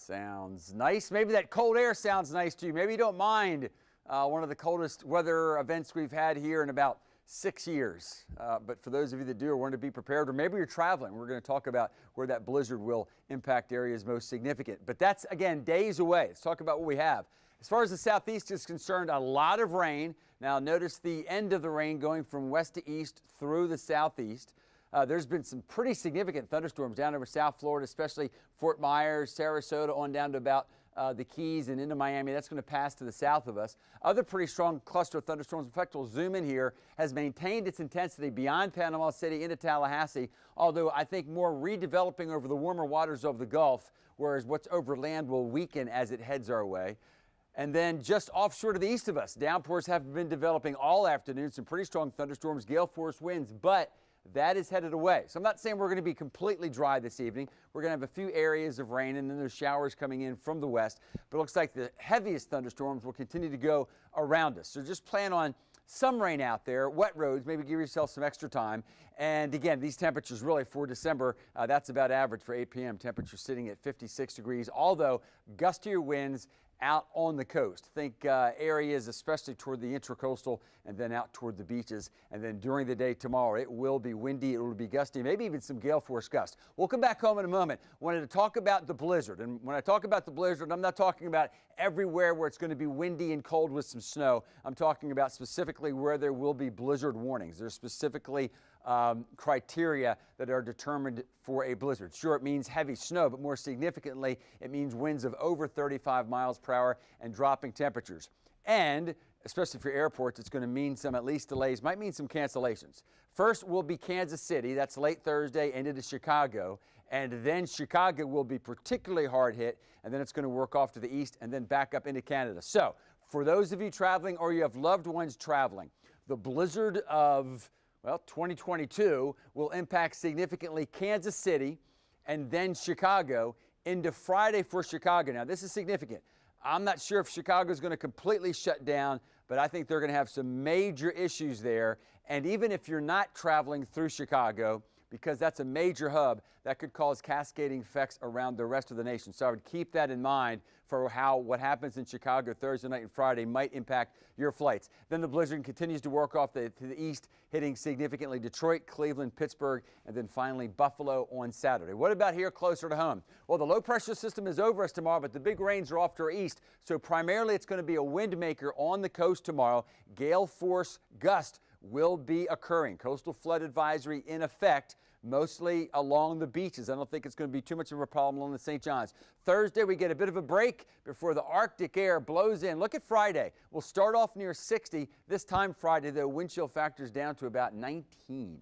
Sounds nice. Maybe that cold air sounds nice to you. Maybe you don't mind one of the coldest weather events we've had here in about 6 years. But for those of you that do or want to be prepared, or maybe you're traveling, we're going to talk about where that blizzard will impact areas most significant. But that's, again, days away. Let's talk about what we have. As far as the southeast is concerned, a lot of rain. Now notice the end of the rain going from west to east through the southeast. There's been some pretty significant thunderstorms down over South Florida, especially Fort Myers, Sarasota, on down to about the Keys and into Miami. That's going to pass to the south of us. Other pretty strong cluster of thunderstorms. In fact, we'll zoom in here, has maintained its intensity beyond Panama City into Tallahassee, although I think more redeveloping over the warmer waters of the Gulf, whereas what's over land will weaken as it heads our way. And then just offshore to the east of us, downpours have been developing all afternoon. Some pretty strong thunderstorms, gale force winds, but that is headed away. So I'm not saying we're going to be completely dry this evening. We're going to have a few areas of rain, and then there's showers coming in from the west. But it looks like the heaviest thunderstorms will continue to go around us. So just plan on some rain out there, wet roads, maybe give yourself some extra time. And again, these temperatures really for December, that's about average for 8 p.m. Temperatures sitting at 56 degrees, although gustier winds out on the coast. Think areas especially toward the intracoastal and then out toward the beaches. And then during the day tomorrow, it will be windy, it will be gusty, maybe even some gale force gusts. We'll come back home in a moment. Wanted to talk about the blizzard. And when I talk about the blizzard, I'm not talking about everywhere where it's going to be windy and cold with some snow. I'm talking about specifically where there will be blizzard warnings. There's specifically criteria that are determined for a blizzard. Sure, it means heavy snow, but more significantly, it means winds of over 35 miles per hour and dropping temperatures. And especially for airports, it's going to mean some at least delays, might mean some cancellations. First will be Kansas City. That's late Thursday and into Chicago. And then Chicago will be particularly hard hit. And then it's going to work off to the east and then back up into Canada. So for those of you traveling or you have loved ones traveling, the blizzard of 2022 will impact significantly Kansas City and then Chicago into Friday for Chicago. Now, this is significant. I'm not sure if Chicago is going to completely shut down, but I think they're going to have some major issues there. And even if you're not traveling through Chicago, because that's a major hub, that could cause cascading effects around the rest of the nation. So I would keep that in mind for how what happens in Chicago Thursday night and Friday might impact your flights. Then the blizzard continues to work off to the east, hitting significantly Detroit, Cleveland, Pittsburgh, and then finally Buffalo on Saturday. What about here closer to home? Well, the low pressure system is over us tomorrow, but the big rains are off to our east. So primarily it's going to be a wind maker on the coast tomorrow. Gale force gust will be occurring. Coastal flood advisory in effect, mostly along the beaches. I don't think it's going to be too much of a problem along the St. Johns. Thursday, we get a bit of a break before the Arctic air blows in. Look at Friday. We'll start off near 60. This time Friday, though, wind chill factors down to about 19.